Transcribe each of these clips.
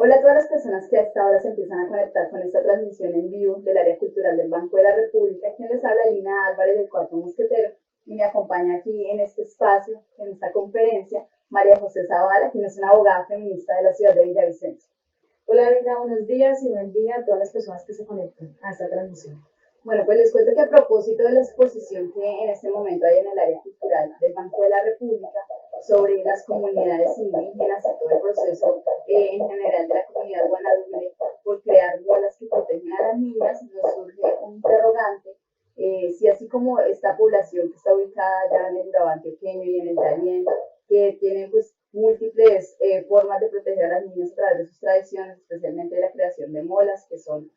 Hola a todas las personas que a esta hora se empiezan a conectar con esta transmisión en vivo del área cultural del Banco de la República. Quien les habla, Lina Álvarez, del Cuarto Mosquetero, y me acompaña aquí en este espacio, en esta conferencia, María José Zavala, quien es una abogada feminista de la ciudad de Villavicencio. Hola, Lina, buenos días y buen día a todas las personas que se conectan a esta transmisión. Bueno, pues les cuento que a propósito de la exposición que en este momento hay en el área cultural del Banco de la República sobre las comunidades indígenas y todo el proceso en general de la comunidad guanadume por crear bolas que protegen a las niñas, nos surge un interrogante si así como esta población que está ubicada ya en el Urabá antioqueño y en el Darién, que tienen pues múltiples formas de proteger a las niñas a través de sus tradiciones, especialmente de la creación de molas, que son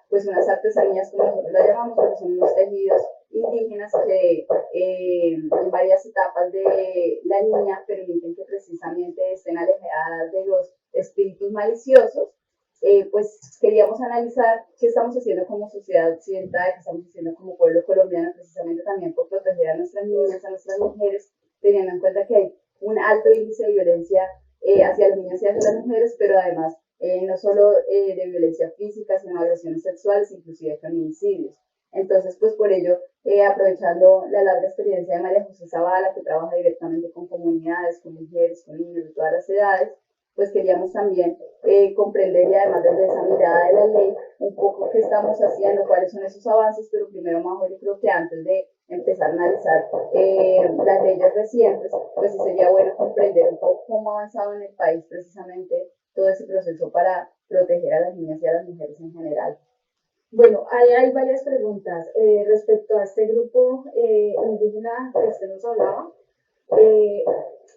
pues unas artesanías, como nosotros las llamamos, pero son unos tejidos indígenas que en varias etapas de la niña permiten que precisamente estén alejadas de los espíritus maliciosos. Pues queríamos analizar qué estamos haciendo como sociedad occidental, qué estamos haciendo como pueblo colombiano, precisamente también por proteger a nuestras niñas, a nuestras mujeres, teniendo en cuenta que hay un alto índice de violencia hacia los niños y hacia las mujeres, pero además no solo de violencia física, sino agresiones sexuales, inclusive feminicidios. Entonces, pues por ello, aprovechando la larga experiencia de María José Zavala, que trabaja directamente con comunidades, con mujeres, con niños de todas las edades, pues queríamos también comprender y además desde esa mirada de la ley un poco qué estamos haciendo, cuáles son esos avances, pero primero, Majo, yo creo que antes de empezar a analizar las leyes recientes, pues sí sería bueno comprender un poco cómo ha avanzado en el país precisamente todo ese proceso para proteger a las niñas y a las mujeres en general. Bueno, hay varias preguntas respecto a este grupo indígena que usted nos hablaba. Eh,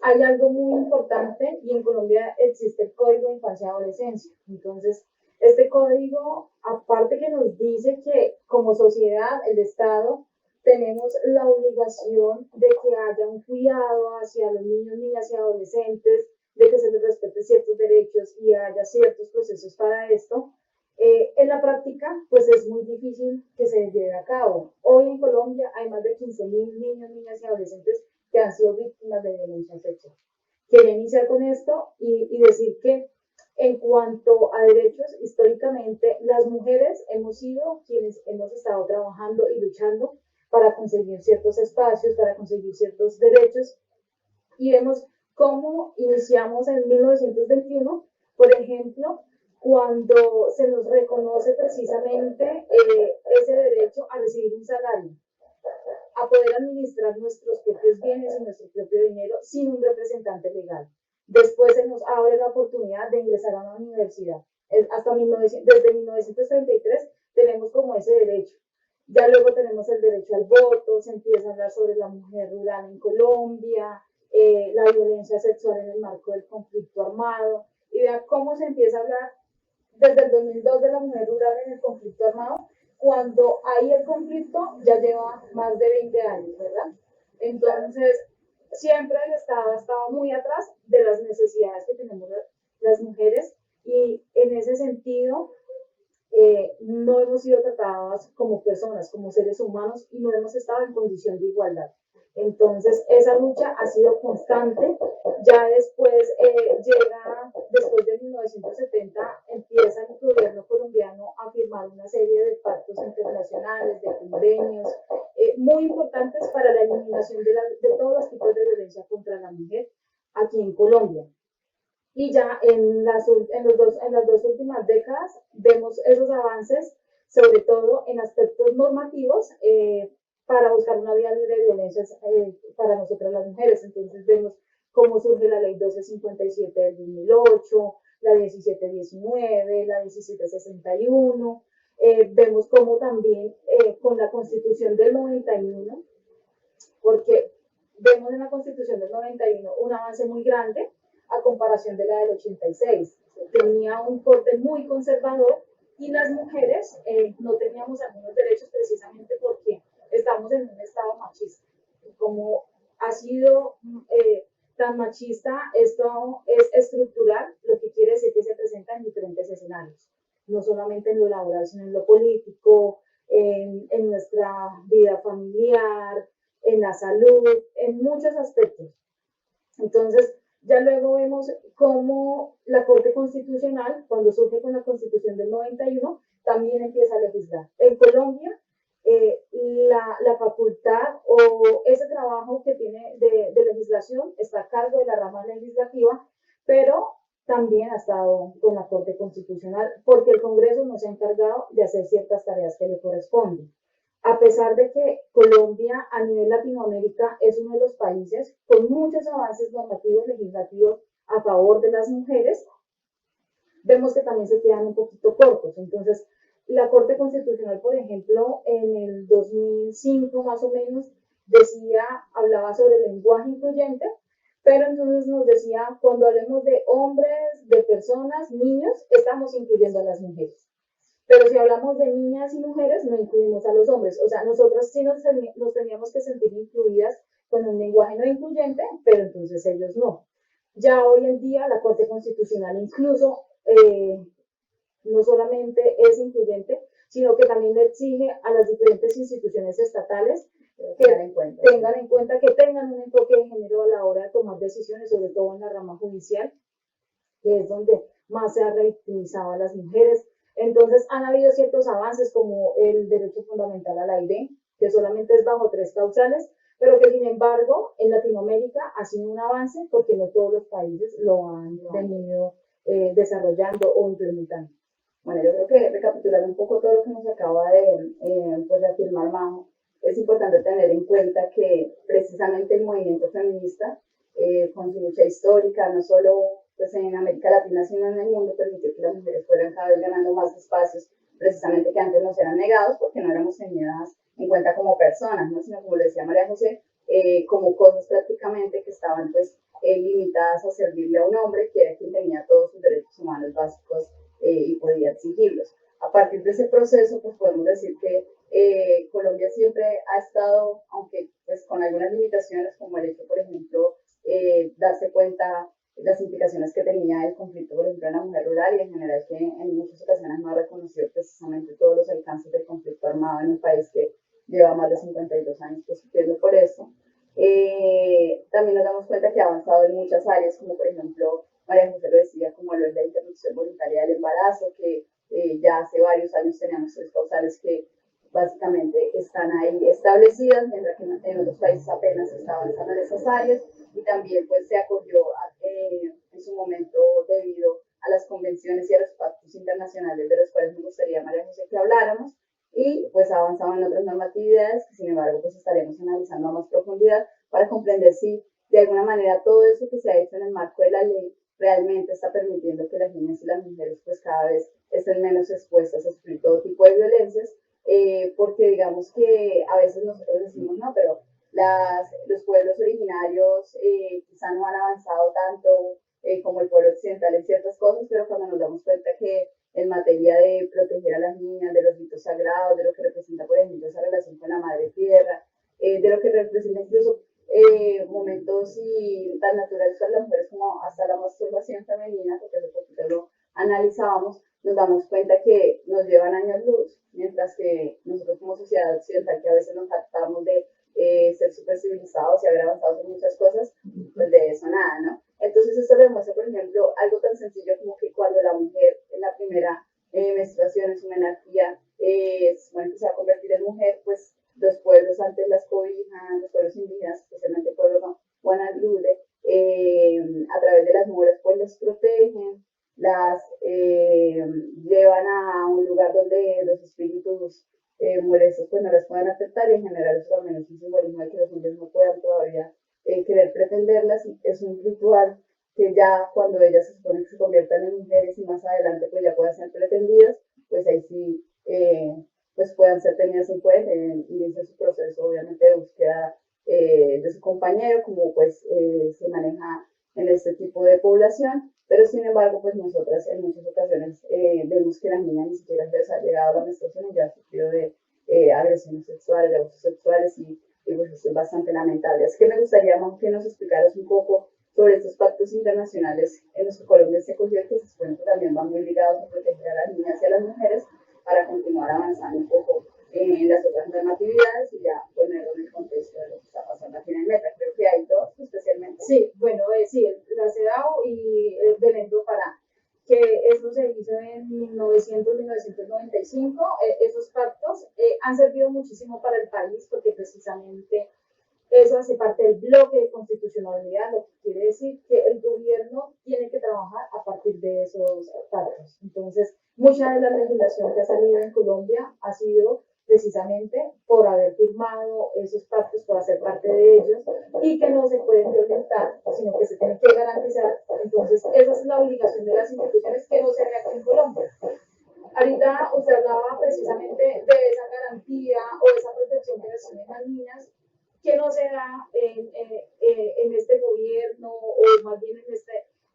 Hay algo muy importante y en Colombia existe el Código de Infancia y Adolescencia. Entonces, este código, aparte que nos dice que como sociedad, el Estado, tenemos la obligación de que haya un cuidado hacia los niños, niñas y adolescentes, de que se les respete ciertos derechos y haya ciertos procesos para esto. En la práctica, pues es muy difícil que se lleve a cabo. Hoy en Colombia hay más de 15.000 niños, niñas y adolescentes que han sido víctimas de violencia sexual. Quería iniciar con esto y decir que en cuanto a derechos, históricamente las mujeres hemos sido quienes hemos estado trabajando y luchando para conseguir ciertos espacios, para conseguir ciertos derechos, y vemos cómo iniciamos en 1921, por ejemplo, cuando se nos reconoce precisamente ese derecho a recibir un salario, a poder administrar nuestros propios bienes y nuestro propio dinero sin un representante legal. Después se nos abre la oportunidad de ingresar a una universidad. Desde 1933 tenemos como ese derecho. Ya luego tenemos el derecho al voto, se empieza a hablar sobre la mujer rural en Colombia, la violencia sexual en el marco del conflicto armado, y vean cómo se empieza a hablar desde el 2002 de la mujer rural en el conflicto armado, cuando hay el conflicto ya lleva más de 20 años, ¿verdad? Entonces, siempre el Estado ha estado muy atrás de las necesidades que tenemos las mujeres, y en ese sentido no hemos sido tratadas como personas, como seres humanos, y no hemos estado en condición de igualdad. Entonces, esa lucha ha sido constante. Ya después después de 1970, empieza el gobierno colombiano a firmar una serie de pactos internacionales, de convenios, muy importantes para la eliminación de todos los tipos de violencia contra la mujer aquí en Colombia. Y ya en las dos últimas décadas vemos esos avances, sobre todo en aspectos normativos, para buscar una vía libre de violencias para nosotras las mujeres. Entonces vemos cómo surge la ley 1257 del 2008, la 1719, la 1761. Vemos cómo también con la constitución del 91, porque vemos en la constitución del 91 un avance muy grande a comparación de la del 86. Tenía un corte muy conservador y las mujeres no teníamos algunos derechos precisamente porque estamos en un estado machista. Como ha sido tan machista, esto es estructural, lo que quiere decir que se presenta en diferentes escenarios, no solamente en lo laboral, sino en lo político, en nuestra vida familiar, en la salud, en muchos aspectos. Entonces, Ya luego vemos cómo la Corte Constitucional, cuando surge con la Constitución del 91, también empieza a legislar. En Colombia, la facultad o ese trabajo que tiene de legislación está a cargo de la rama legislativa, pero también ha estado con la Corte Constitucional porque el Congreso no se ha encargado de hacer ciertas tareas que le corresponden. A pesar de que Colombia a nivel Latinoamérica es uno de los países con muchos avances normativos legislativos a favor de las mujeres, vemos que también se quedan un poquito cortos. Entonces, la Corte Constitucional, por ejemplo, en el 2005 más o menos, hablaba sobre el lenguaje incluyente, pero entonces nos decía, cuando hablemos de hombres, de personas, niños, estamos incluyendo a las mujeres. Pero si hablamos de niñas y mujeres, no incluimos a los hombres. O sea, nosotras sí nos teníamos que sentir incluidas con un lenguaje no incluyente, pero entonces ellos no. Ya hoy en día la Corte Constitucional incluso no solamente es incluyente, sino que también le exige a las diferentes instituciones estatales que tengan en cuenta que tengan un enfoque de género a la hora de tomar decisiones, sobre todo en la rama judicial, que es donde más se ha revictimizado a las mujeres. Entonces han habido ciertos avances como el derecho fundamental a la ID, que solamente es bajo 3 causales, pero que sin embargo en Latinoamérica ha sido un avance porque no todos los países lo han venido desarrollando o implementando. Bueno, yo creo que recapitulando un poco todo lo que nos acaba de afirmar Majo, es importante tener en cuenta que precisamente el movimiento feminista, con su lucha histórica, no solo pues, en América Latina, sino en el mundo, permitió que las mujeres fueran cada vez ganando más espacios, precisamente que antes nos eran negados porque no éramos tenidas en cuenta como personas, ¿no? Sino como le decía María José, como cosas prácticamente que estaban pues limitadas a servirle a un hombre, que era quien tenía todos sus derechos humanos básicos y podía exigirlos. A partir de ese proceso, pues podemos decir que Colombia siempre ha estado, aunque pues con algunas limitaciones, como el hecho, por ejemplo, darse cuenta de las implicaciones que tenía el conflicto, por ejemplo, en la mujer rural y en general que en muchas ocasiones no ha reconocido precisamente todos los alcances del conflicto armado en un país que lleva más de 52 años pues, sufriendo por eso. También nos damos cuenta que ha avanzado en muchas áreas, como por ejemplo, María José lo decía, como lo es la interrupción voluntaria del embarazo, que ya hace varios años teníamos 3 causales que básicamente están ahí establecidas, mientras que en otros países apenas se está avanzando en esas áreas, y también pues se acogió en su momento debido a las convenciones y a los pactos internacionales de los cuales me gustaría, María José, que habláramos, y pues ha avanzado en otras normatividades que sin embargo pues estaremos analizando a más profundidad para comprender si de alguna manera todo eso que se ha hecho en el marco de la ley realmente está permitiendo que las niñas y las mujeres pues cada vez estén menos expuestas a sufrir todo tipo de violencias, porque digamos que a veces nosotros decimos, no, pero los pueblos originarios quizá no han avanzado tanto como el pueblo occidental en ciertas cosas, pero cuando nos damos cuenta que en materia de proteger a las niñas, de los ritos sagrados, de lo que representa, por ejemplo, esa relación con la madre tierra, de lo que representa incluso momentos y tan naturales para las mujeres como hasta la masturbación femenina, porque hace poquito lo analizábamos, nos damos cuenta que nos llevan años luz, mientras que nosotros como sociedad occidental, que a veces nos tratamos de ser súper civilizados y haber avanzado en muchas cosas, pues de eso nada, ¿no? Entonces esto le demuestra, por ejemplo, algo tan sencillo como que cuando la mujer en la primera menstruación, en su menarquía, bueno, se va a convertir en mujer, pues los pueblos antes las cobijan, los pueblos indígenas, especialmente el pueblo Guanalude, a través de las mujeres, pues les protegen, las llevan a un lugar donde los espíritus molestos pues no las puedan afectar, y en general eso también es un simbolismo de que los hombres no puedan todavía querer pretenderlas. Es un ritual que ya cuando ellas se supone que se conviertan en mujeres y más adelante pues ya puedan ser pretendidas, pues ahí sí pues puedan ser tenidas en cuenta y inicia su proceso obviamente de búsqueda de su compañero, como pues se maneja en este tipo de población. Pero sin embargo, pues nosotras en muchas ocasiones vemos que la niña ni siquiera se les ha llegado a la menstruación y ya ha sufrido de agresiones sexuales, de abusos sexuales, y pues eso es bastante lamentable. Así que me gustaría más que nos explicaras un poco sobre estos pactos internacionales en los que Colombia se cogió, que se supone que también van muy ligados a proteger a las niñas y a las mujeres para continuar avanzando un poco en las otras normatividades y ya ponerlo en el contexto de lo que está pasando aquí en el meta. Creo que hay dos especialmente. Sí, bueno, sí, las eso se hizo en 1995. Esos pactos han servido muchísimo para el país porque precisamente eso hace parte del bloque de constitucionalidad, lo que quiere decir que el gobierno tiene que trabajar a partir de esos pactos. Entonces, mucha de la legislación que ha salido en Colombia ha sido precisamente por haber firmado esos pactos, por hacer parte de ellos y que no se pueden violentar, sino que se tienen que garantizar. Entonces, esa es la obligación de las instituciones que no se ve aquí en Colombia. Ahorita usted hablaba precisamente de esa garantía o esa protección que reciben las niñas que no se da en este gobierno o más bien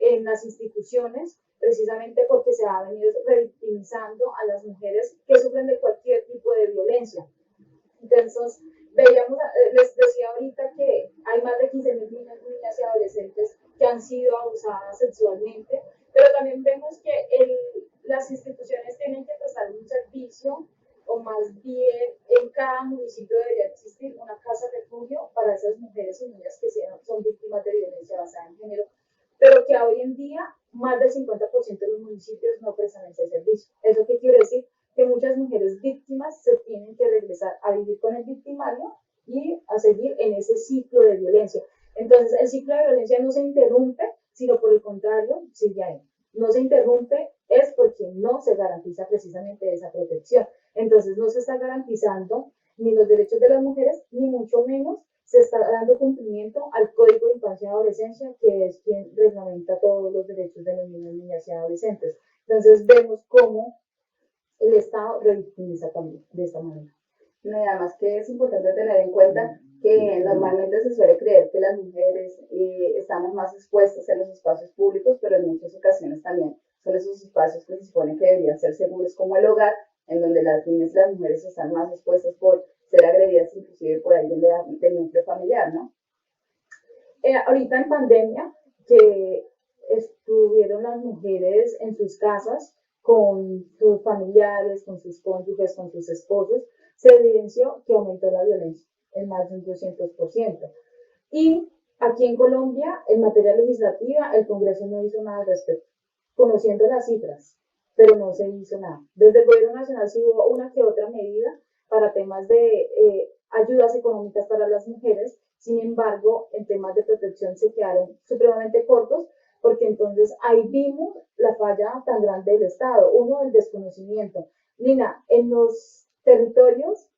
en las instituciones, precisamente porque se ha venido revictimizando a las mujeres que sufren de cualquier tipo de violencia. Entonces, veíamos, les decía ahorita que hay más de 15.000 niñas y adolescentes que han sido abusadas sexualmente, pero también vemos que las instituciones tienen que prestar un servicio, o más bien en cada municipio debería existir una casa refugio para esas mujeres y niñas que son víctimas de violencia basada en género, pero que hoy en día más del 50% de los municipios no prestan ese servicio. ¿Eso qué quiere decir? Que muchas mujeres víctimas se tienen que regresar a vivir con el victimario y a seguir en ese ciclo de violencia. Entonces, el ciclo de violencia no se interrumpe, sino por el contrario, sigue ahí. No se interrumpe es porque no se garantiza precisamente esa protección. Entonces, no se está garantizando ni los derechos de las mujeres, ni mucho menos se está dando cumplimiento al Código de Infancia y Adolescencia, que es quien reglamenta todos los derechos de los niños, niñas y adolescentes. Entonces, vemos cómo el Estado revictimiza también de esta manera. Y además que es importante tener en cuenta que normalmente se suele creer que las mujeres estamos más expuestas en los espacios públicos, pero en muchas ocasiones también son esos espacios que se supone que deberían ser seguros como el hogar, en donde las niñas y las mujeres están más expuestas por ser agredidas inclusive por alguien del núcleo familiar, ¿no? Ahorita en pandemia, que estuvieron las mujeres en sus casas con sus familiares, con sus cónyuges, con sus esposos, se evidenció que aumentó la violencia en más de un 200%. Y aquí en Colombia, en materia legislativa, el Congreso no hizo nada al respecto, conociendo las cifras, pero no se hizo nada. Desde el Gobierno Nacional sí hubo una que otra medida para temas de ayudas económicas para las mujeres, sin embargo, en temas de protección se quedaron supremamente cortos, porque entonces ahí vimos la falla tan grande del Estado, uno, el desconocimiento. Lina, en los territorios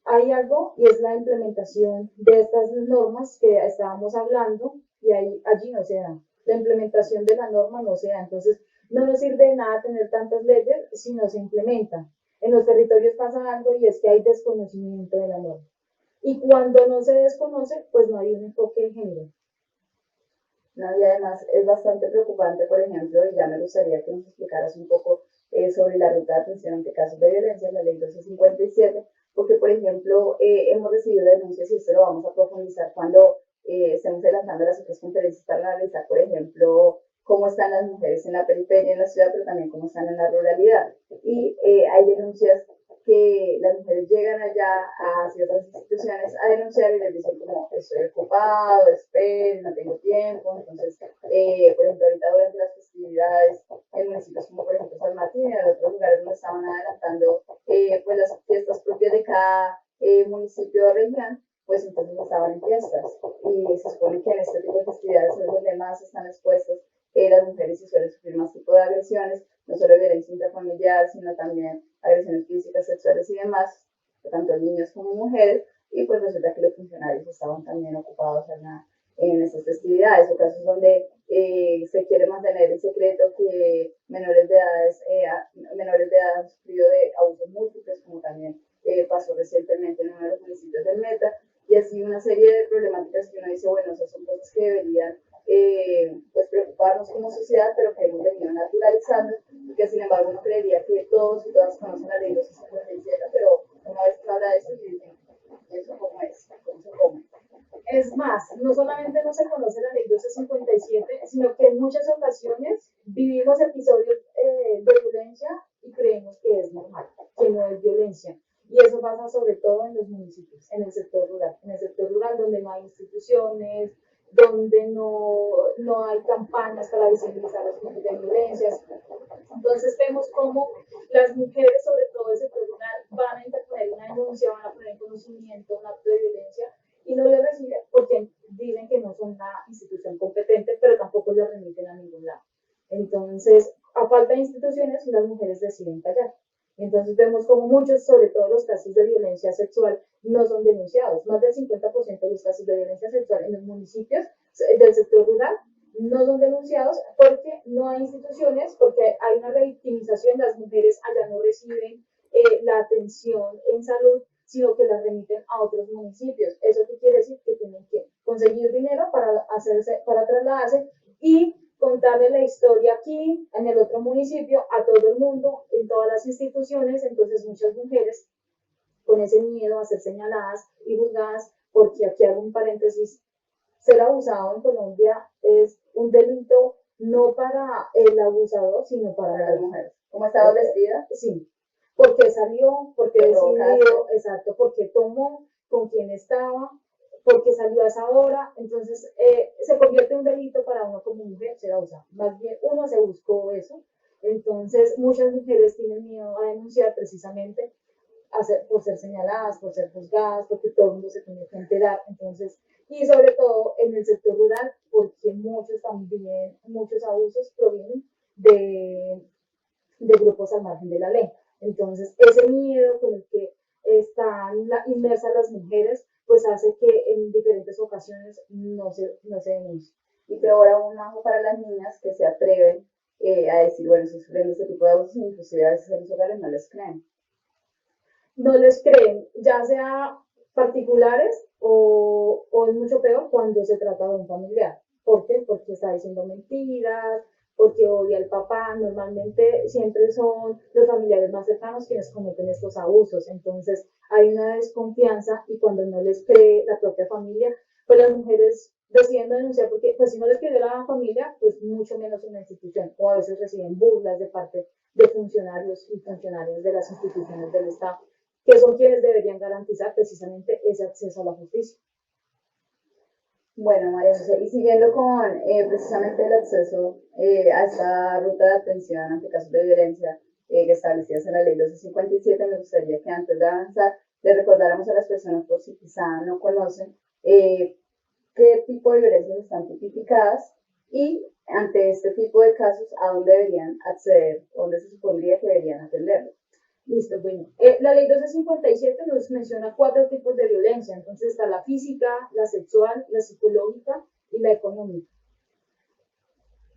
hay algo y es la implementación de estas normas que estábamos hablando y allí no se da. La implementación de la norma no se da. Entonces, no nos sirve de nada tener tantas leyes si no se implementan. En los territorios pasa algo y es que hay desconocimiento de la norma. Y cuando no se desconoce, pues no hay un enfoque de género. No, y además es bastante preocupante, por ejemplo, y ya me gustaría que nos explicaras un poco sobre la ruta de atención ante casos de violencia, la ley 1257, porque, por ejemplo, hemos recibido denuncias y esto lo vamos a profundizar cuando estemos adelantando las otras conferencias para analizar, por ejemplo, cómo están las mujeres en la periferia, en la ciudad, pero también cómo están en la ruralidad. Y hay denuncias que las mujeres llegan allá a ciertas instituciones a denunciar y les dicen como estoy ocupado, esperen, no tengo tiempo. Entonces, por ejemplo, ahorita durante las festividades en municipios como por ejemplo San Martín y en otros lugares donde estaban adelantando pues las fiestas propias de cada municipio o región, pues entonces estaban en fiestas. Y se supone que en este tipo de festividades es donde más están expuestas las mujeres y suelen sufrir más tipo de agresiones, no solo violencia intrafamiliar, sino también agresiones físicas, sexuales y demás, tanto niños como mujeres, y pues resulta que los funcionarios estaban también ocupados en estas festividades, o casos donde se quiere mantener el secreto que menores de edad han sufrido de abusos múltiples, como también pasó recientemente en uno de los municipios del Meta, y así una serie de problemáticas que uno dice, bueno, esas son cosas que deberían pues preocuparnos como sociedad, pero que hemos venido naturalizando, y que sin embargo uno creería que todos y todas conocen la ley 257, pero una vez que habla de eso, y dicen, ¿eso cómo es? ¿Cómo se come? Es más, no solamente no se conoce la ley 1257, sino que en muchas ocasiones vivimos episodios de violencia y creemos que es normal, que no es violencia. Y eso pasa sobre todo en los municipios, en el sector rural donde no hay instituciones, donde no hay campañas para visibilizar los tipos de violencias. Entonces vemos cómo las mujeres, sobre todo el sector rural, van a interponer una denuncia, van a poner en conocimiento un acto de violencia y no lo reciben porque dicen que no son una institución competente, pero tampoco lo remiten a ningún lado. Entonces, a falta de instituciones, las mujeres deciden callar. Entonces vemos como muchos, sobre todo los casos de violencia sexual, no son denunciados. Más del 50% de los casos de violencia sexual en los municipios del sector rural no son denunciados porque no hay instituciones, porque hay una revictimización, las mujeres allá no reciben la atención en salud, sino que las remiten a otros municipios. ¿Eso qué quiere decir? Que tienen que conseguir dinero para trasladarse y contarle la historia aquí, en el otro municipio, a todo el mundo, en todas las instituciones. Entonces muchas mujeres con ese miedo a ser señaladas y juzgadas, porque aquí hago un paréntesis, ser abusado en Colombia es un delito no para el abusador, sino para la mujer. ¿Cómo estaba vestida? Sí. ¿Por qué salió? ¿Por qué decidió? Exacto. ¿Por qué tomó? ¿Con quién estaba? ¿Por qué salió a esa hora? Entonces, se convierte en un delito para uno como mujer ser abusado. Más bien, uno se buscó eso. Entonces, muchas mujeres tienen miedo a denunciar precisamente por ser señaladas, por ser juzgadas, porque todo el mundo se tiene que enterar. Entonces, y sobre todo en el sector rural, porque muchos abusos provienen de grupos al margen de la ley. Entonces, ese miedo con el que están inmersas las mujeres, pues hace que en diferentes ocasiones no se denuncie. Y peor aún, Majo, para las niñas que se atreven a decir, bueno, estoy sufriendo este tipo de abusos, inclusive a veces en los hogares no les creen. No les creen, ya sea particulares o es mucho peor cuando se trata de un familiar. ¿Por qué? Porque está diciendo mentiras, porque odia al papá. Normalmente siempre son los familiares más cercanos quienes cometen estos abusos. Entonces hay una desconfianza y cuando no les cree la propia familia, pues las mujeres deciden denunciar porque pues si no les cree la familia, pues mucho menos una institución. O a veces reciben burlas de parte de funcionarios y funcionarias de las instituciones del Estado, que son quienes deberían garantizar precisamente ese acceso a la justicia. Bueno, María José, y siguiendo con precisamente el acceso a esta ruta de atención ante casos de violencia que establecidas en la ley 1257, me gustaría que antes de avanzar le recordáramos a las personas, por si quizá no conocen, qué tipo de violencias están tipificadas y ante este tipo de casos, a dónde deberían acceder, dónde se supondría que deberían atenderlo. Listo, bueno. La ley 1257 nos menciona 4 tipos de violencia. Entonces está la física, la sexual, la psicológica y la económica.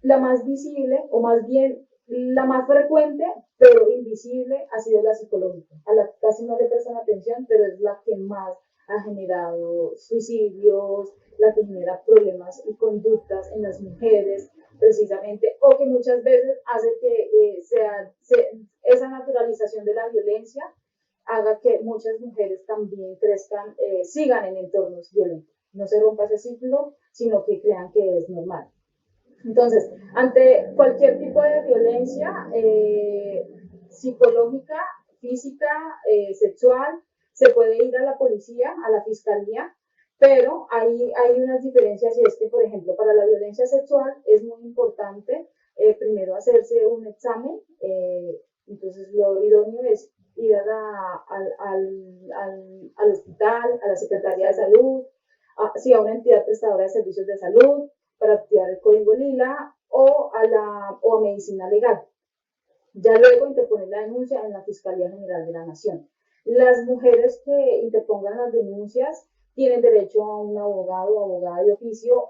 La más visible, o más bien la más frecuente, pero invisible, ha sido la psicológica. A la que casi no le prestan atención, pero es la que más ha generado suicidios, la que genera problemas y conductas en las mujeres, precisamente, o que muchas veces hace que esa naturalización de la violencia haga que muchas mujeres también crezcan, sigan en entornos violentos. No se rompa ese ciclo, sino que crean que es normal. Entonces, ante cualquier tipo de violencia psicológica, física, sexual, se puede ir a la policía, a la fiscalía, pero hay unas diferencias y es que, por ejemplo, para la violencia sexual es muy importante primero hacerse un examen, entonces lo idóneo es ir al hospital, a la Secretaría de Salud, a una entidad prestadora de servicios de salud, para activar el código lila o a medicina legal. Ya luego interponer la denuncia en la Fiscalía General de la Nación. Las mujeres que interpongan las denuncias tienen derecho a un abogado o abogada de oficio.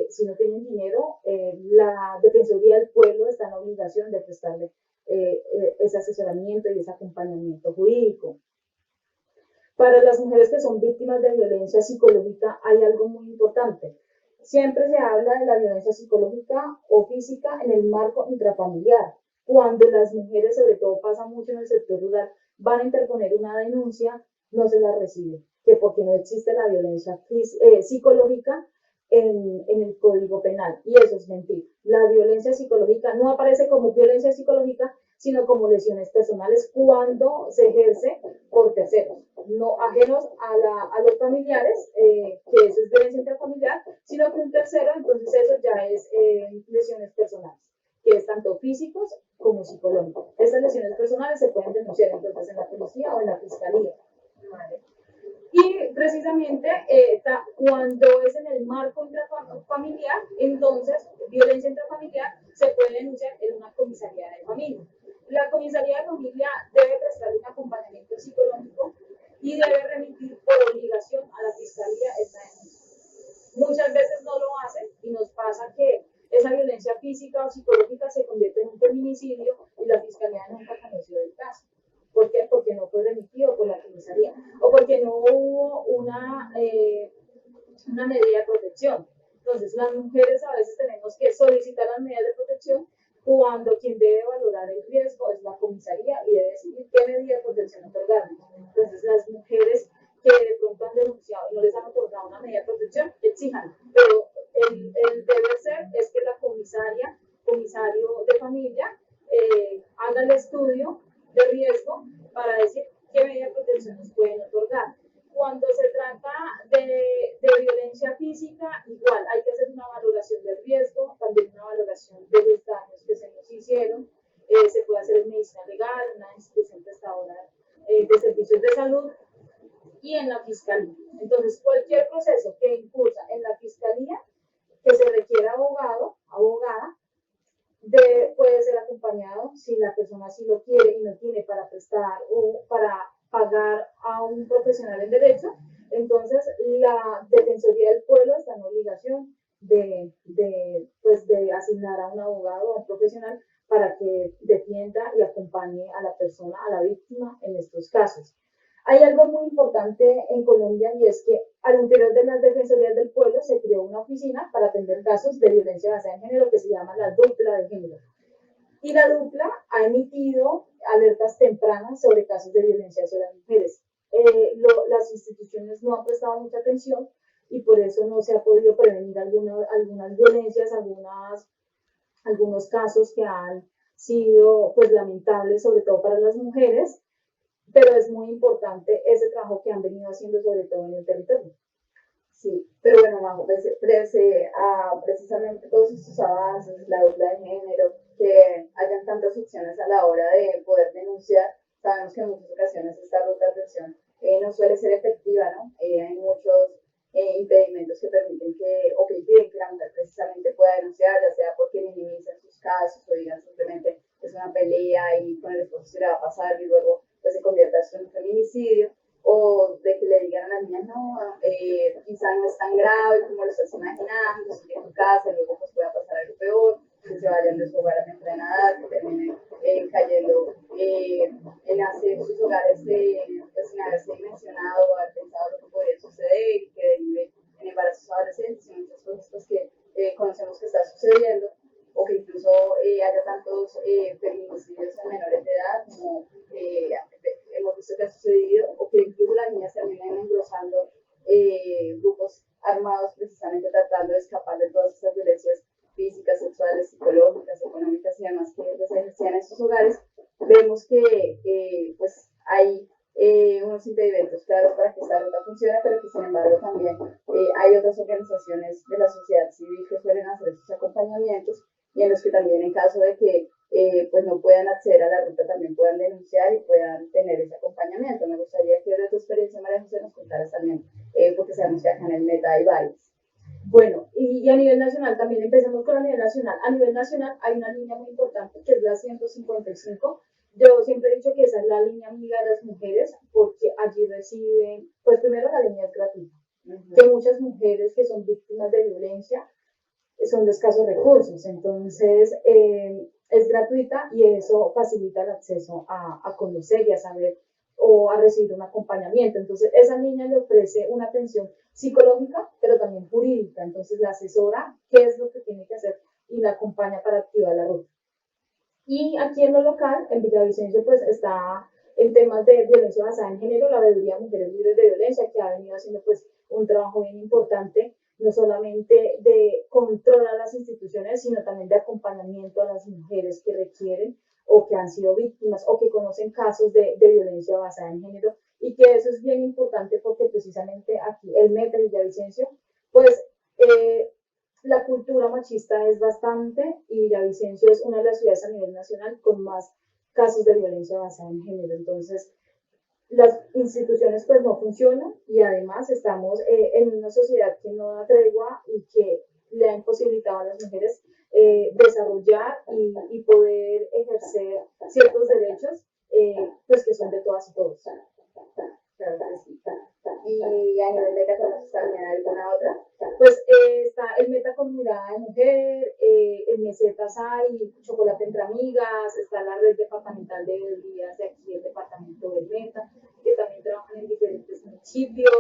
Si no tienen dinero, la Defensoría del Pueblo está en la obligación de prestarle ese asesoramiento y ese acompañamiento jurídico. Para las mujeres que son víctimas de violencia psicológica hay algo muy importante. Siempre se habla de la violencia psicológica o física en el marco intrafamiliar. Cuando las mujeres, sobre todo pasa mucho en el sector rural, van a interponer una denuncia, no se la recibe, que porque no existe la violencia psicológica en el Código Penal. Y eso es mentira. La violencia psicológica no aparece como violencia psicológica, sino como lesiones personales cuando se ejerce por terceros, no ajenos a los familiares, que eso es violencia intrafamiliar, sino que un tercero, entonces eso ya es lesiones personales. que es tanto físicos como psicológicos. Estas lesiones personales se pueden denunciar entonces en la policía o en la fiscalía. ¿Vale? Y precisamente cuando es en el marco intrafamiliar, entonces violencia intrafamiliar se puede denunciar en una comisaría de familia. La comisaría de familia debe prestar un acompañamiento psicológico y debe remitir por obligación a la fiscalía esta denuncia. Muchas veces no lo hacen y nos pasa que esa violencia física o psicológica se convierte en un feminicidio y la fiscalía nunca conoció el caso. ¿Por qué? Porque no fue remitido por la comisaría o porque no hubo una medida de protección. Entonces, las mujeres a veces tenemos que solicitar las medidas de protección cuando quien debe valorar el riesgo es la comisaría y debe decidir qué medida de protección otorgarles. Entonces, las mujeres que de pronto han denunciado y no les han otorgado una medida de protección, exijan, pero el deber ser es que la comisario de familia, haga el estudio de riesgo para decir qué medida de protección nos pueden otorgar. Cuando se trata de violencia física, igual hay que hacer una valoración del riesgo, también una valoración de los daños que se nos hicieron. Se puede hacer en medicina legal, en una institución prestadora de servicios de salud y en la fiscalía. Entonces, cualquier proceso que impulsa en la fiscalía, que se requiera abogado, abogada, puede ser acompañado si la persona sí lo quiere y no tiene para prestar o para pagar a un profesional en derecho. Entonces, la Defensoría del Pueblo está en obligación de asignar a un abogado o a un profesional para que defienda y acompañe a la persona, a la víctima en estos casos. Hay algo muy importante en Colombia y es que al interior de las Defensorías del Pueblo se creó una oficina para atender casos de violencia basada en género que se llama la dupla de género. Y la dupla ha emitido alertas tempranas sobre casos de violencia hacia las mujeres. Las instituciones no han prestado mucha atención y por eso no se ha podido prevenir algunas violencias, algunos casos que han sido pues lamentables, sobre todo para las mujeres, pero es muy importante ese trabajo que han venido haciendo sobre todo en el territorio. Sí, pero bueno, Majo, pese a precisamente todos estos avances, la dupla de género, que hayan tantas opciones a la hora de poder denunciar, sabemos que en muchas ocasiones esta ruta de atención no suele ser efectiva, ¿no? Hay muchos impedimentos que permiten o que impiden que la mujer precisamente pueda denunciar, ya sea porque minimizan sus casos o digan simplemente es una pelea y con el esposo se le va a pasar y luego pues se convierta esto en un feminicidio, o de que le digan a las niñas, no, quizá no es tan grave como lo estás imaginando, sigue en tu casa y luego pues pueda pasar algo peor, que se vayan de su hogar a temprana edad, que terminen cayendo en hacer sus hogares pues, sin haberse dimensionado o haber pensado lo que podría suceder y que derive en embarazos adolescentes y muchas cosas pues, que conocemos que está sucediendo, o que incluso haya tantos feminicidios en menores de edad como hemos visto que ha sucedido, o que incluso las niñas terminan engrosando grupos armados precisamente tratando de escapar de todas estas violencias físicas, sexuales, psicológicas, económicas y demás que se ejercían en estos hogares. Vemos que pues hay unos impedimentos claros para que esta ruta funcione, pero que sin embargo también hay otras organizaciones de la sociedad civil que suelen hacer estos acompañamientos y en los que también en caso de que pues no puedan acceder a la ruta también puedan denunciar y puedan tener ese acompañamiento. Me gustaría que de tu experiencia, María José, nos contaras también, porque sabemos que acá en el Meta hay varios. Bueno, y a nivel nacional también, empecemos con a nivel nacional. A nivel nacional hay una línea muy importante que es la 155. Yo siempre he dicho que esa es la línea amiga de las mujeres porque allí reciben, pues primero la línea es gratuita, que muchas mujeres que son víctimas de violencia son de escasos recursos, entonces es gratuita y eso facilita el acceso a conocer y a saber o a recibir un acompañamiento. Entonces, esa niña le ofrece una atención psicológica, pero también jurídica. Entonces, la asesora qué es lo que tiene que hacer y la acompaña para activar la ruta. Y aquí en lo local, en Villavicencio, pues está en temas de violencia basada en género, la veeduría Mujeres Libres de Violencia, que ha venido haciendo pues un trabajo bien importante, no solamente de control a las instituciones, sino también de acompañamiento a las mujeres que requieren o que han sido víctimas o que conocen casos de violencia basada en género, y que eso es bien importante porque precisamente aquí el MET de Villavicencio, pues la cultura machista es bastante y Villavicencio es una de las ciudades a nivel nacional con más casos de violencia basada en género. Entonces, las instituciones pues no funcionan y además estamos en una sociedad que no da tregua y que le ha imposibilitado a las mujeres desarrollar y poder ejercer ciertos derechos pues que son de todas y todos. Claro que sí. Y a nivel de ¿conoces también alguna otra? Pues está el Meta con mirada de mujer, en Mesetas hay Chocolate entre amigas, está la red departamental de beberías de aquí, el departamento del Meta, que también trabajan en diferentes municipios.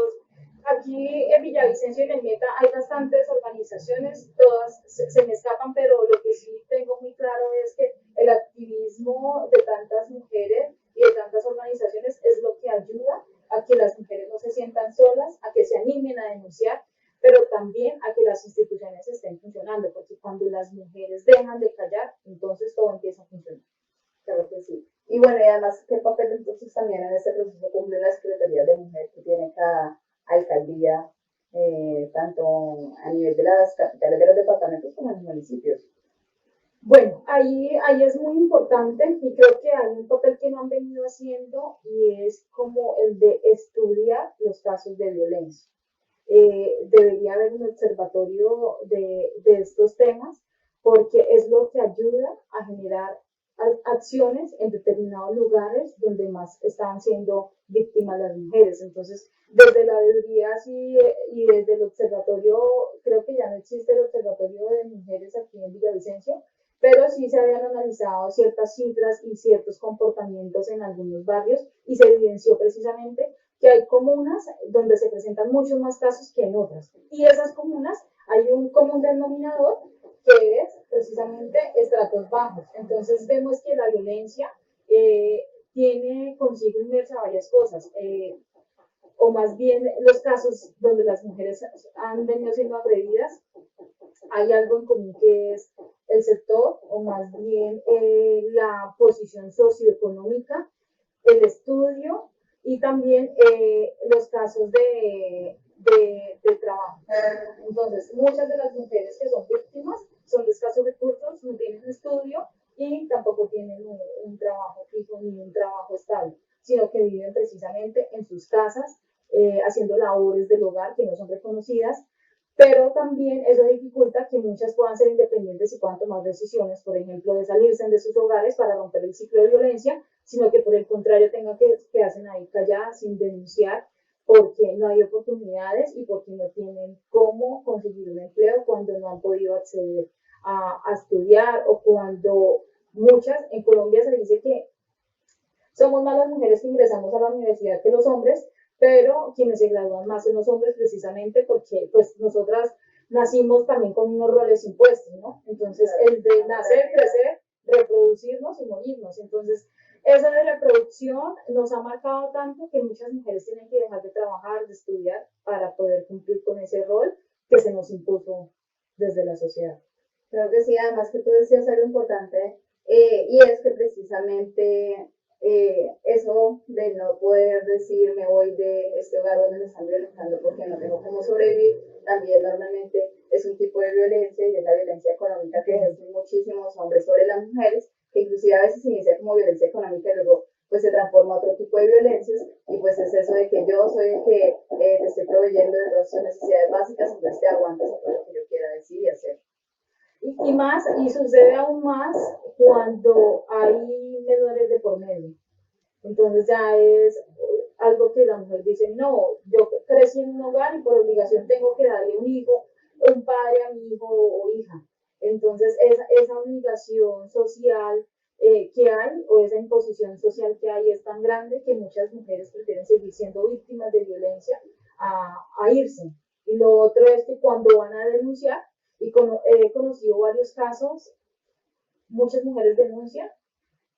Aquí en Villavicencio y en el Meta hay bastantes organizaciones, todas se me escapan, pero lo que sí tengo muy claro es que el activismo de tantas mujeres y de tantas organizaciones es lo que ayuda a que las mujeres no se sientan solas, a que se animen a denunciar, pero también a que las instituciones estén funcionando, porque cuando las mujeres dejan de callar, entonces todo empieza a funcionar. Claro que sí. Y bueno, y además, ¿qué papel entonces también en este proceso cumple la Secretaría de Mujer que tiene cada alcaldía, tanto a nivel de las capitales de los departamentos como en los municipios? Bueno, ahí es muy importante y creo que hay un papel que no han venido haciendo y es como el de estudiar los casos de violencia. Debería haber un observatorio de estos temas porque es lo que ayuda a generar acciones en determinados lugares donde más están siendo víctimas las mujeres. Entonces, desde la veeduría y desde el observatorio, creo que ya no existe el observatorio de mujeres aquí en Villavicencio, pero sí se habían analizado ciertas cifras y ciertos comportamientos en algunos barrios y se evidenció precisamente que hay comunas donde se presentan muchos más casos que en otras. Y esas comunas hay un común denominador que es precisamente estratos bajos. Entonces vemos que la violencia tiene consigo inmersa varias cosas. O más bien los casos donde las mujeres han venido siendo agredidas, hay algo en común que es el sector o más bien la posición socioeconómica, el estudio y también los casos de trabajo. Entonces, muchas de las mujeres que son víctimas son de escasos recursos, no tienen estudio y tampoco tienen un trabajo fijo ni un trabajo estable, sino que viven precisamente en sus casas haciendo labores del hogar que no son reconocidas, pero también eso dificulta que muchas puedan ser independientes y puedan tomar decisiones, por ejemplo, de salirse de sus hogares para romper el ciclo de violencia, sino que por el contrario tengan que quedarse ahí calladas sin denunciar porque no hay oportunidades y porque no tienen cómo conseguir un empleo cuando no han podido acceder a estudiar o cuando muchas, en Colombia se dice que somos más las mujeres que ingresamos a la universidad que los hombres, pero quienes se gradúan más son los hombres precisamente porque pues nosotras nacimos también con unos roles impuestos, ¿no? Entonces el de nacer, crecer, reproducirnos y morirnos. Entonces eso de reproducción nos ha marcado tanto que muchas mujeres tienen que dejar de trabajar, de estudiar para poder cumplir con ese rol que se nos impuso desde la sociedad. Creo que sí, además que tú decías algo importante, y es que precisamente eso de no poder decir me voy de este hogar donde me están violentando porque no tengo cómo sobrevivir, también normalmente es un tipo de violencia y es la violencia económica que ejercen muchísimos hombres sobre las mujeres, que inclusive a veces inicia como violencia económica y luego pues se transforma a otro tipo de violencias y pues es eso de que yo soy el que te estoy proveyendo de todas tus necesidades básicas, entonces te aguantas a todo lo que yo quiera decir y hacer. Y más, y sucede aún más cuando hay menores de por medio. Entonces ya es algo que la mujer dice, no, yo crecí en un hogar y por obligación tengo que darle un hijo, un padre a mi hijo o hija. Entonces esa obligación social que hay o esa imposición social que hay es tan grande que muchas mujeres prefieren seguir siendo víctimas de violencia a irse. Y lo otro es que cuando van a denunciar, y he conocido varios casos, muchas mujeres denuncian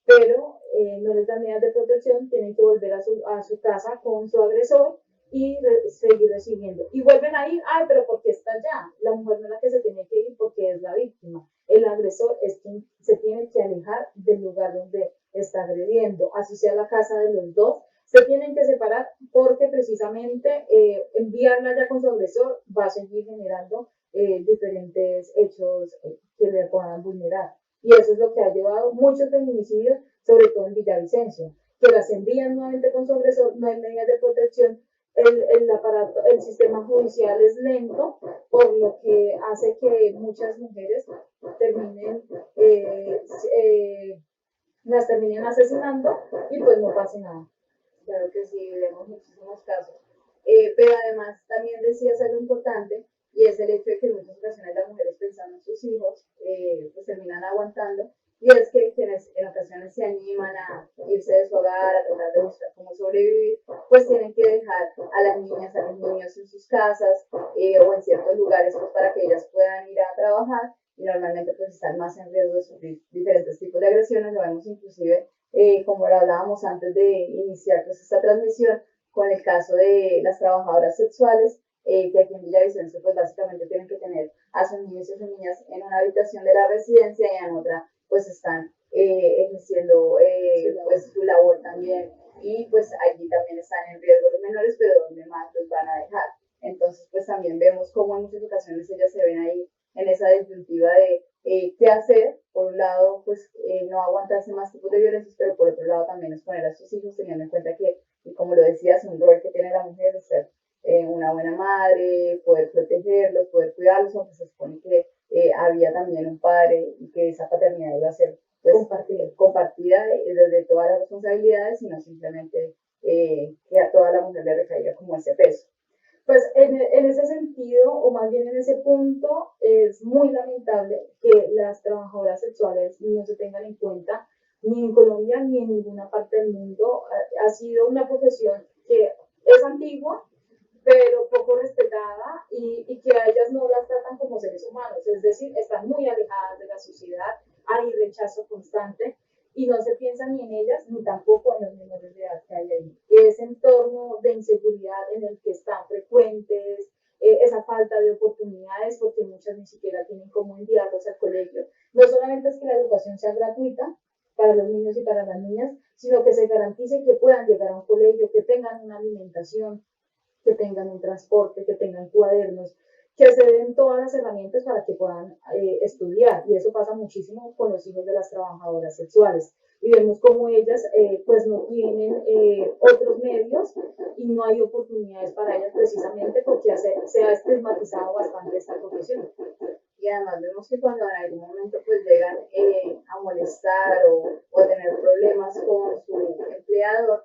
pero no les dan medidas de protección, tienen que volver a su casa con su agresor y seguir recibiendo. Y vuelven a ir, ay, pero ¿por qué está allá? La mujer no es la que se tiene que ir porque es la víctima. El agresor es quien se tiene que alejar del lugar donde está agrediendo, así sea la casa de los dos. Se tienen que separar porque precisamente enviarla ya con su agresor va a seguir generando diferentes hechos que le puedan vulnerar. Y eso es lo que ha llevado muchos feminicidios, sobre todo en Villavicencio, que las envían nuevamente con sobreso, no hay medidas de protección, el aparato, el sistema judicial es lento, por lo que hace que muchas mujeres terminen, las terminen asesinando y pues no pase nada. Claro que sí, vemos muchísimos casos. Pero además también decías algo importante y es el hecho de que en muchas ocasiones las mujeres pensando en sus hijos pues terminan aguantando y es que quienes en ocasiones se animan a irse de su hogar, a tratar de buscar cómo sobrevivir, pues tienen que dejar a las niñas, a los niños en sus casas o en ciertos lugares pues, para que ellas puedan ir a trabajar y normalmente pues están más en riesgo de sufrir diferentes tipos de agresiones, lo vemos inclusive como lo hablábamos antes de iniciar pues, esta transmisión, con el caso de las trabajadoras sexuales, que aquí en Villavicencio pues básicamente tienen que tener a sus niños y a sus niñas en una habitación de la residencia y en otra pues están ejerciendo pues su labor también y pues allí también están en riesgo los menores, pero donde más los van a dejar. Entonces pues también vemos cómo en muchas ocasiones ellas se ven ahí en esa disyuntiva de qué hacer, por un lado, pues no aguantarse más tipos de violencias, pero por otro lado también exponer a sus hijos teniendo en cuenta que, y como lo decías, un rol que tiene la mujer es ser una buena madre, poder protegerlos, poder cuidarlos, aunque se supone que había también un padre y que esa paternidad iba a ser pues, compartida desde todas las responsabilidades y no simplemente que a toda la mujer le recaiga como ese peso. Pues en ese sentido, o más bien en ese punto, es muy lamentable que las trabajadoras sexuales no se tengan en cuenta ni en Colombia ni en ninguna parte del mundo. Ha sido una profesión que es antigua, pero poco respetada y que a ellas no las tratan como seres humanos, es decir, están muy alejadas de la sociedad, hay rechazo constante y no se piensa ni en ellas ni tampoco en los menores de edad que hay ahí. Ese entorno de inseguridad en el que están frecuentes, esa falta de oportunidades, porque muchas ni siquiera tienen cómo enviarlos al colegio. No solamente es que la educación sea gratuita para los niños y para las niñas, sino que se garantice que puedan llegar a un colegio, que tengan una alimentación, que tengan un transporte, que tengan cuadernos, que se den todas las herramientas para que puedan estudiar. Y eso pasa muchísimo con los hijos de las trabajadoras sexuales. Y vemos como ellas pues no tienen otros medios y no hay oportunidades para ellas precisamente porque se ha estigmatizado bastante esta profesión. Y además vemos que cuando en algún momento pues llegan a molestar o a tener problemas con su empleador,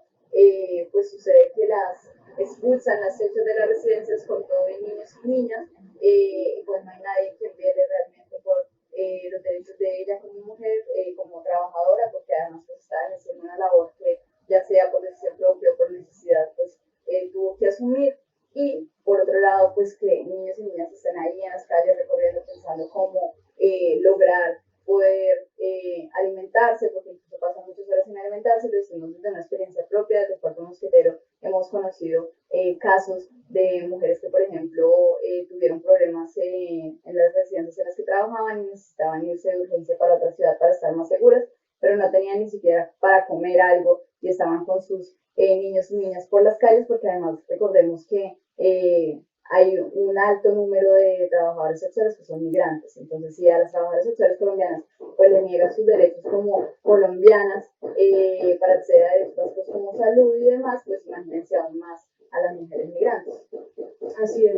pues sucede que las expulsan, las echan de las residencias con todo y niños y niñas, y pues no hay nadie que vele realmente por los derechos de ella como mujer, como trabajadora, porque además pues está haciendo una labor que ya sea por decisión propia o por necesidad, pues tuvo que asumir. Y por otro lado, pues que niños y niñas estén ahí en las calles recorriendo pensando cómo lograr poder alimentarse, porque incluso pasan muchas horas sin alimentarse, lo decimos desde una experiencia propia, desde Puerto Mosquetero hemos conocido casos de mujeres que, por ejemplo, tuvieron problemas en las residencias en las que trabajaban y necesitaban irse de urgencia para otra ciudad para estar más seguras, pero no tenían ni siquiera para comer algo y estaban con sus niños y niñas por las calles, porque además recordemos que hay un alto número de trabajadores sexuales que son migrantes. Entonces, si a las trabajadoras sexuales colombianas pues le niegan sus derechos como colombianas para acceder a derechos como salud y demás, pues imagínense aún más a las mujeres migrantes. Así es.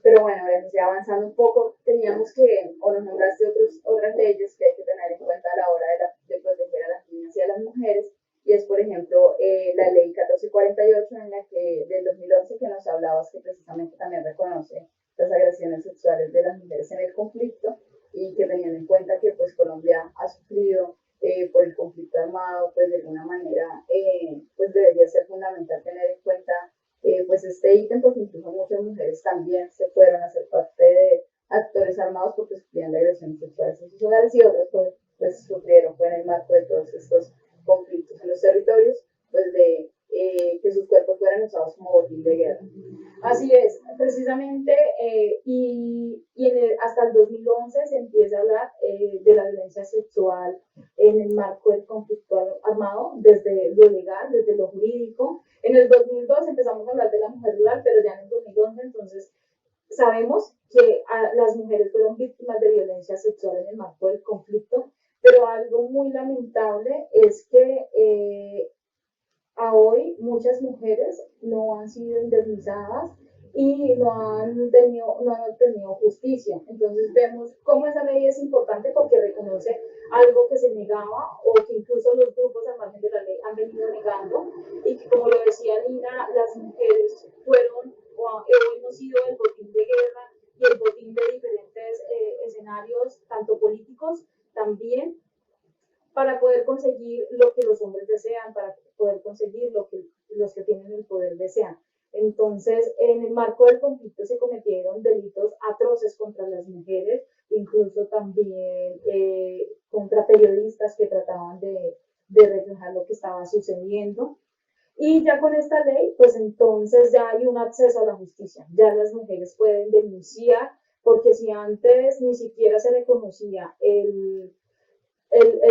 Pero bueno, ya avanzando un poco, teníamos que, o nos nombraste otras leyes que hay que tener en cuenta a la hora de proteger a las niñas y a las mujeres, y es, por ejemplo, la ley 1448 en la que, del 2011 que nos hablabas, que precisamente también reconoce las agresiones sexuales de las mujeres en el conflicto, y que teniendo en cuenta que pues Colombia ha sufrido por el conflicto armado, pues de alguna manera pues debería ser fundamental tener en cuenta pues este ítem, porque incluso muchas mujeres también se fueron a ser parte de actores armados porque sufrían de agresiones sexuales en sus hogares y otras pues sufrieron fue en el marco de todos estos conflictos en los territorios, pues de que sus cuerpos fueran usados como botín de guerra. Así es, precisamente, hasta el 2011 se empieza a hablar de la violencia sexual en el marco del conflicto armado, desde lo legal, desde lo jurídico. En el 2002 empezamos a hablar de la mujer rural, pero ya en el 2011 entonces sabemos que las mujeres fueron víctimas de violencia sexual en el marco del conflicto, pero algo muy lamentable es que a hoy muchas mujeres no han sido indemnizadas y no han obtenido justicia. Entonces vemos cómo esa ley es importante porque reconoce algo que se negaba o que incluso los grupos al margen de la ley han venido negando y que, como lo decía Lina, las mujeres fueron o hemos sido el botín de guerra y el botín de diferentes escenarios, tanto políticos también, para poder conseguir lo que los hombres desean, para poder conseguir lo que los que tienen el poder desean. Entonces, en el marco del conflicto se cometieron delitos atroces contra las mujeres, incluso también contra periodistas que trataban de reflejar lo que estaba sucediendo. Y ya con esta ley, pues entonces ya hay un acceso a la justicia. Ya las mujeres pueden denunciar, porque si antes ni siquiera se reconocía el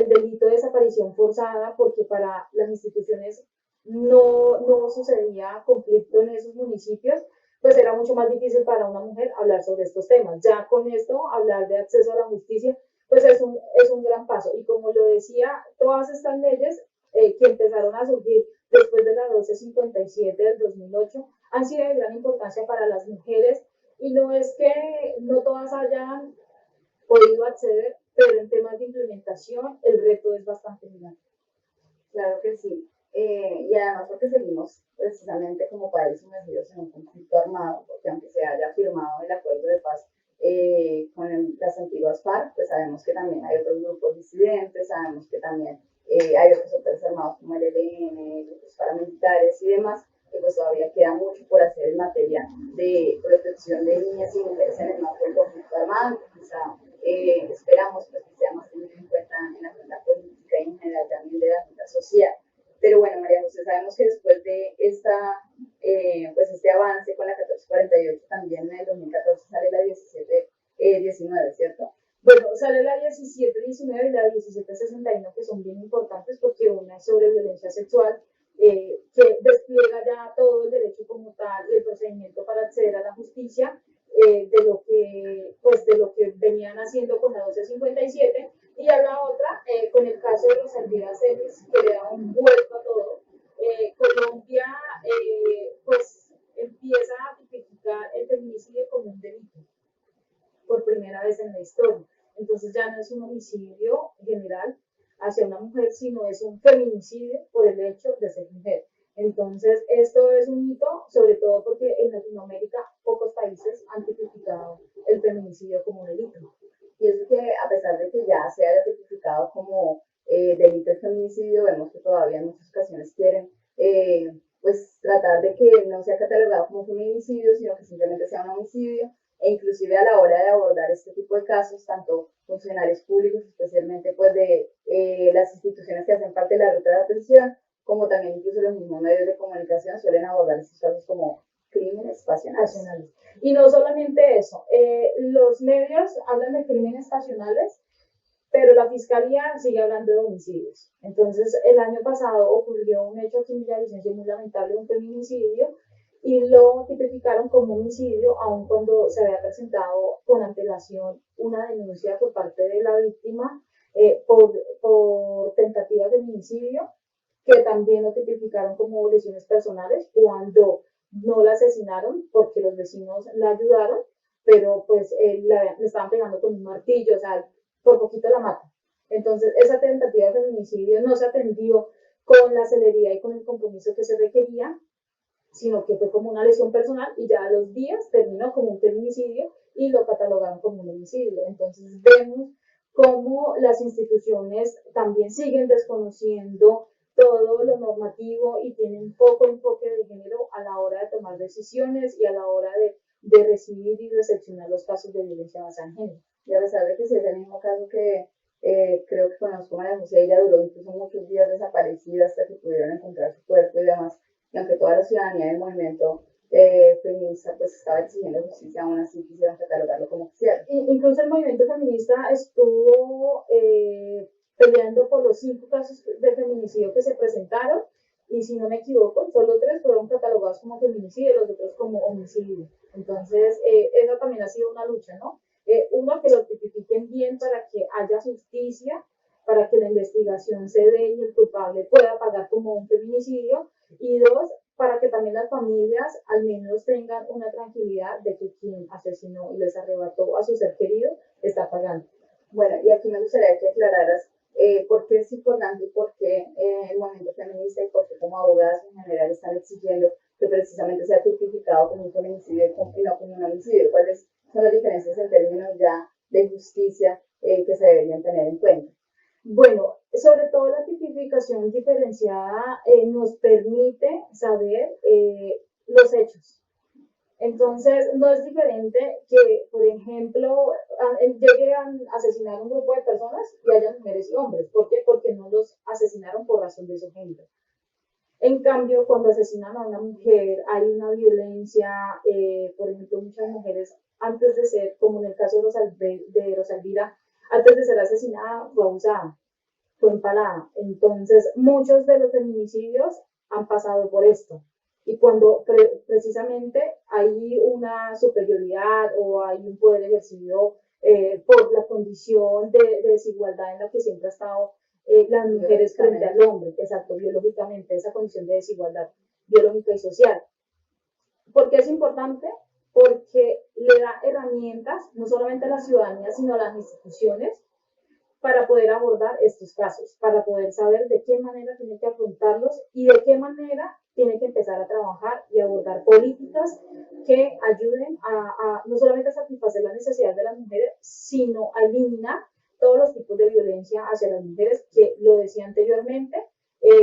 delito de desaparición forzada, porque para las instituciones no sucedía conflicto en esos municipios, pues era mucho más difícil para una mujer hablar sobre estos temas. Ya con esto, hablar de acceso a la justicia, pues es un gran paso. Y como lo decía, todas estas leyes que empezaron a surgir después de la 1257 del 2008 han sido de gran importancia para las mujeres, y no es que no todas hayan podido acceder, pero en temas de implementación el reto es bastante grande. Claro que sí. Y además porque seguimos precisamente como país sumergidos en un conflicto armado, porque aunque se haya firmado el acuerdo de paz las antiguas FARC, pues sabemos que también hay otros grupos disidentes, sabemos que también hay otros sectores armados como el ELN, grupos paramilitares y demás, y pues todavía queda mucho por hacer en materia de protección de niñas y mujeres en el marco del conflicto armado. Quizá esperamos pues, que sea más tenido en cuenta en la agenda política y en general también de la agenda social. Pero bueno, María José, sabemos que después de pues este avance con la 1448, también en el 2014 sale la 1719, ¿cierto? Bueno, sale la 1719 y la 1761, que son bien importantes porque una es sobre violencia sexual, que despliega ya todo el derecho como tal y el procedimiento para acceder a la justicia, de lo que venían haciendo con la 1257, y a la otra con el caso de los Alvira Celis, que le da un vuelto a todo. Colombia pues empieza a tipificar el feminicidio como un delito por primera vez en la historia. Entonces ya no es un homicidio general hacia una mujer, sino es un feminicidio por el hecho de ser mujer. Entonces, esto es un hito, sobre todo porque en Latinoamérica pocos países han tipificado el feminicidio como delito. Y es que a pesar de que ya se haya tipificado como delito el feminicidio, vemos que todavía en muchas ocasiones quieren pues tratar de que no sea catalogado como feminicidio, sino que simplemente sea un homicidio, e inclusive a la hora de abordar este tipo de casos, tanto funcionarios públicos, especialmente pues de las instituciones que hacen parte de la ruta de atención, como también incluso los mismos medios de comunicación suelen abordar estos casos como crímenes pasionales. Y no solamente eso, los medios hablan de crímenes pasionales, pero la Fiscalía sigue hablando de homicidios. Entonces, el año pasado ocurrió un hecho aquí en Villavicencio muy lamentable, un feminicidio, y lo tipificaron como homicidio, aun cuando se había presentado con antelación una denuncia por parte de la víctima por tentativa de feminicidio, que también lo tipificaron como lesiones personales cuando no la asesinaron porque los vecinos la ayudaron, pero pues le estaban pegando con un martillo, o sea, por poquito la mata. Entonces, esa tentativa de feminicidio no se atendió con la celeridad y con el compromiso que se requería, sino que fue como una lesión personal y ya a los días terminó como un feminicidio y lo catalogaron como un homicidio. Entonces, vemos cómo las instituciones también siguen desconociendo todo lo normativo y tienen poco enfoque de género a la hora de tomar decisiones y a la hora de recibir y recepcionar los casos de violencia basada en género. Y a pesar de que si es el mismo caso que creo que conozco a María José, ella duró incluso muchos días desaparecida hasta que pudieron encontrar su cuerpo y demás, y aunque toda la ciudadanía del movimiento feminista pues estaba exigiendo justicia, aún así quisieron catalogarlo como quisieran. Incluso el movimiento feminista estuvo peleando por los 5 casos de feminicidio que se presentaron, y si no me equivoco, solo 3 fueron catalogados como feminicidio y los otros como homicidio. Entonces, eso también ha sido una lucha, ¿no? Uno, que lo tipifiquen bien para que haya justicia, para que la investigación se dé y el culpable pueda pagar como un feminicidio, y 2, para que también las familias al menos tengan una tranquilidad de que quien asesinó y les arrebató a su ser querido está pagando. Bueno, y aquí me gustaría que aclararas por qué es importante y por qué el movimiento feminista y por qué como abogadas en general están exigiendo que precisamente sea tipificado como un feminicidio y no como un homicidio. ¿Cuáles son las diferencias en términos ya de justicia que se deberían tener en cuenta? Bueno, sobre todo la tipificación diferenciada nos permite saber los hechos. Entonces, no es diferente que, por ejemplo, llegue a asesinar un grupo de personas y haya mujeres y hombres. ¿Por qué? Porque no los asesinaron por razón de su género. En cambio, cuando asesinan a una mujer, hay una violencia, por ejemplo, muchas mujeres, antes de ser, como en el caso de Rosalvira, antes de ser asesinada, fue abusada, fue empalada. Entonces, muchos de los feminicidios han pasado por esto. Y cuando precisamente hay una superioridad o hay un poder ejercido por la condición de desigualdad en la que siempre ha estado las mujeres frente al hombre, exacto, biológicamente, esa condición de desigualdad biológica y social. ¿Por qué es importante? Porque le da herramientas no solamente a la ciudadanía, sino a las instituciones para poder abordar estos casos, para poder saber de qué manera tiene que afrontarlos y de qué manera tiene que empezar a trabajar y abordar políticas que ayuden a no solamente a satisfacer las necesidades de las mujeres, sino a eliminar todos los tipos de violencia hacia las mujeres que, lo decía anteriormente,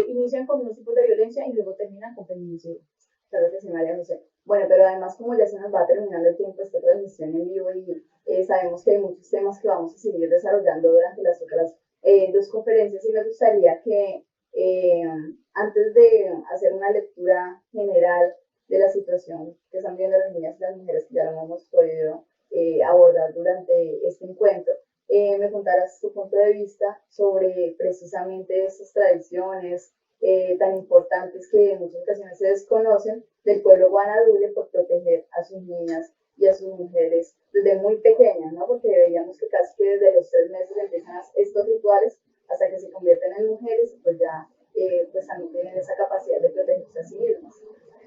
inician con unos tipos de violencia y luego terminan con feminicidio. Claro que sí, María José. Bueno, pero además como ya se nos va terminando el tiempo de esta transmisión en vivo y sabemos que hay muchos temas que vamos a seguir desarrollando durante las otras 2 conferencias y me gustaría que antes de hacer una lectura general de la situación que están viendo las niñas y las mujeres, que ya lo hemos podido abordar durante este encuentro, me contaras tu punto de vista sobre precisamente estas tradiciones tan importantes que en muchas ocasiones se desconocen del pueblo guanadule por proteger a sus niñas y a sus mujeres desde muy pequeñas, ¿no? Porque veíamos que casi que desde los 3 meses empiezan estos rituales hasta que se convierten en mujeres y pues ya pues también tienen esa capacidad de protegerse a sí mismas.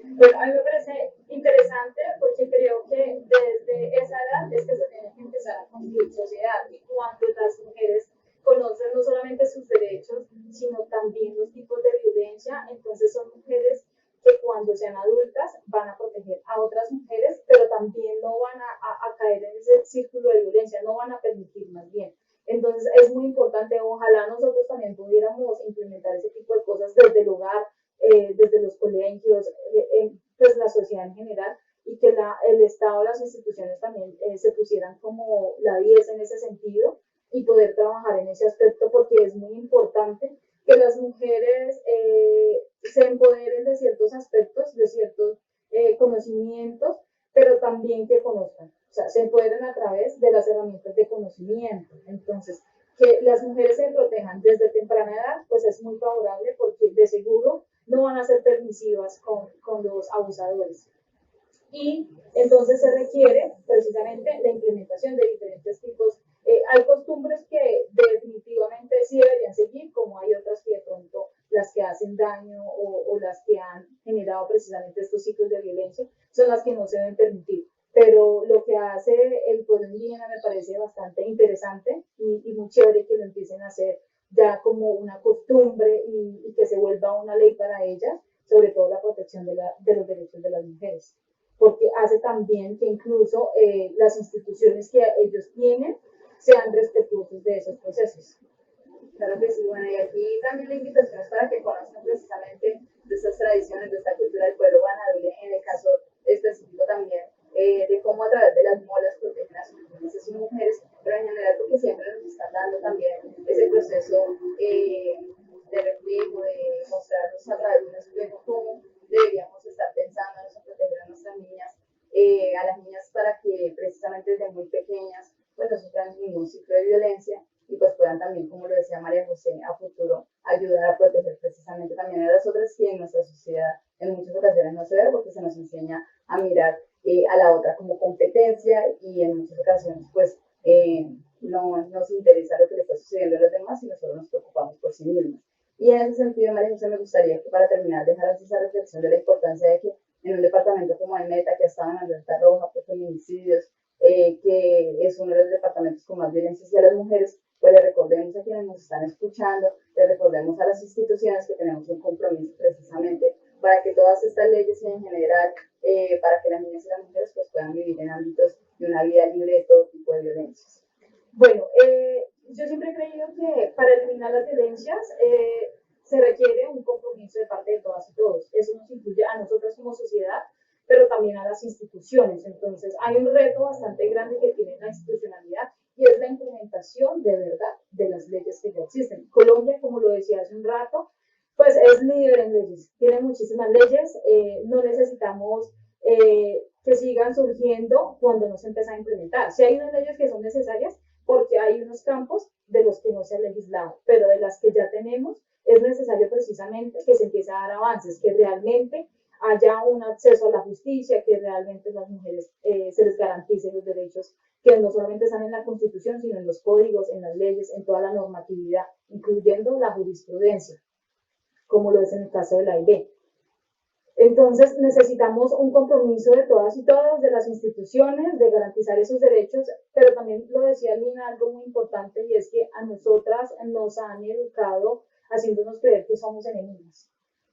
Bueno, a mí me parece interesante porque creo que desde esa edad es que se tiene que empezar a construir sociedad y cuando las mujeres conocen no solamente sus derechos, sino también los tipos de violencia, entonces son mujeres que cuando sean adultas van a proteger a otras mujeres, pero también no van a caer en ese círculo de violencia, no van a permitir más bien. Entonces es muy importante, ojalá nosotros también pudiéramos implementar ese tipo de cosas desde el hogar, desde los colegios, pues la sociedad en general, y que el Estado, las instituciones también se pusieran como la 10 en ese sentido y poder trabajar en ese aspecto porque es muy importante que las mujeres se empoderen de ciertos aspectos, de ciertos conocimientos, pero también que conozcan, o sea, se empoderen a través de las herramientas de conocimiento. Entonces, que las mujeres se protejan desde temprana edad, pues es muy favorable porque de seguro no van a ser permisivas con los abusadores. Y entonces se requiere precisamente la implementación de diferentes tipos. Hay costumbres que definitivamente sí deberían seguir, como hay otras que de pronto las que hacen daño o las que han generado precisamente estos ciclos de violencia son las que no se deben permitir. Pero lo que hace el pueblo indígena me parece bastante interesante y muy chévere que lo empiecen a hacer ya como una costumbre y que se vuelva una ley para ellas, sobre todo la protección de los derechos de las mujeres, porque hace también que incluso las instituciones que ellos tienen sean respetuosos de esos procesos. Claro que sí, bueno, y aquí también la invitación es para que conozcan precisamente de estas tradiciones, de esta cultura del pueblo guanadule, en el caso específico también de cómo a través de las molas protegen a sus niñas y a sus mujeres, pero en general porque siempre nos están dando también ese proceso de reflejo, de mostrarnos a través de un espejo cómo deberíamos estar pensando en proteger a nuestras niñas, a las niñas para que precisamente desde muy pequeñas pues no sufran ningún ciclo de violencia y pues puedan también, como lo decía María José, a futuro ayudar a proteger precisamente precisamente también a las otras, que en nuestra sociedad en muchas ocasiones no se ve porque se nos enseña a mirar a la otra como competencia y en muchas ocasiones pues no nos interesa lo que le está sucediendo a los demás, sino solo nos preocupamos por sí mismos. Y en ese sentido, María José, me gustaría que para terminar dejaras esa reflexión de la importancia de que en un departamento como el Meta, que ha estado en alerta roja por feminicidios, que es uno de los departamentos con más violencia hacia las mujeres, pues le recordemos a quienes nos están escuchando, le recordemos a las instituciones que tenemos un compromiso precisamente para que todas estas leyes y en general, para que las niñas y las mujeres pues, puedan vivir en ámbitos de una vida libre de todo tipo de violencias. Bueno, yo siempre he creído que para eliminar las violencias se requiere un compromiso de parte de todas y todos. Eso nos incluye a nosotros como sociedad, pero también a las instituciones. Entonces, hay un reto bastante grande que tiene la institucionalidad y es la implementación de verdad de las leyes que ya existen. Colombia, como lo decía hace un rato, pues es líder en leyes, tiene muchísimas leyes, no necesitamos que sigan surgiendo cuando no se empieza a implementar. Si hay unas leyes que son necesarias, porque hay unos campos de los que no se ha legislado, pero de las que ya tenemos es necesario precisamente que se empiece a dar avances, que realmente haya un acceso a la justicia, que realmente las mujeres se les garanticen los derechos que no solamente están en la Constitución, sino en los códigos, en las leyes, en toda la normatividad, incluyendo la jurisprudencia, como lo es en el caso de la AIB. Entonces necesitamos un compromiso de todas y todos, de las instituciones, de garantizar esos derechos, pero también lo decía Lina, algo muy importante, y es que a nosotras nos han educado haciéndonos creer que somos enemigas,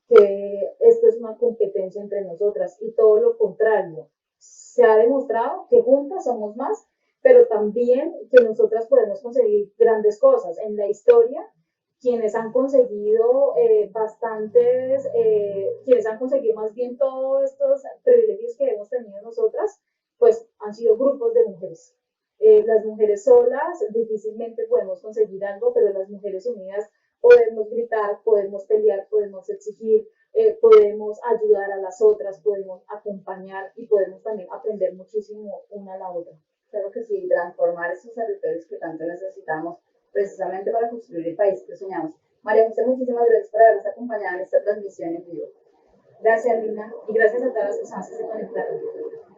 que esto es una competencia entre nosotras, y todo lo contrario. Se ha demostrado que juntas somos más, pero también que nosotras podemos conseguir grandes cosas. En la historia, quienes han conseguido quienes han conseguido más bien todos estos privilegios que hemos tenido nosotras, pues han sido grupos de mujeres. Las mujeres solas difícilmente podemos conseguir algo, pero las mujeres unidas podemos gritar, podemos pelear, podemos exigir, podemos ayudar a las otras, podemos acompañar y podemos también aprender muchísimo una a la otra. Claro que sí, transformar esos territorios que tanto necesitamos precisamente para construir el país que soñamos. María José, muchísimas gracias por habernos acompañado en esta transmisión en vivo. Gracias, Lina, y gracias a todas las personas que se conectaron.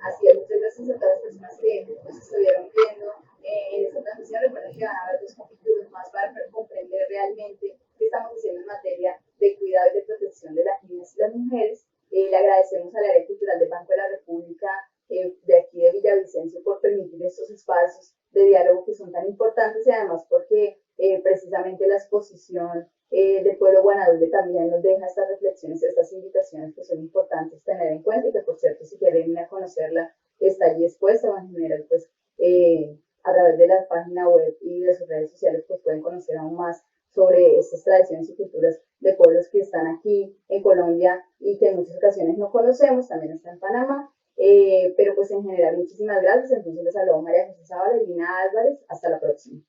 Así es, muchas gracias a todas las personas que nos estuvieron viendo en esta transmisión. Recuerden que van a haber 2 capítulos más para comprender realmente qué estamos haciendo en materia de cuidado y de protección de las niñas y las mujeres. Le agradecemos al área cultural del Banco de la República de aquí de Villavicencio por permitir estos espacios de diálogo que son tan importantes y además porque precisamente la exposición del pueblo guanadule también nos deja estas reflexiones, estas invitaciones que son importantes tener en cuenta y que por cierto si quieren ir a conocerla está allí expuesta o en general pues a través de la página web y de sus redes sociales pues pueden conocer aún más sobre estas tradiciones y culturas de pueblos que están aquí en Colombia y que en muchas ocasiones no conocemos, también está en Panamá, pero pues en general muchísimas gracias. Entonces les habló María José Zavala y Lina Álvarez, hasta la próxima.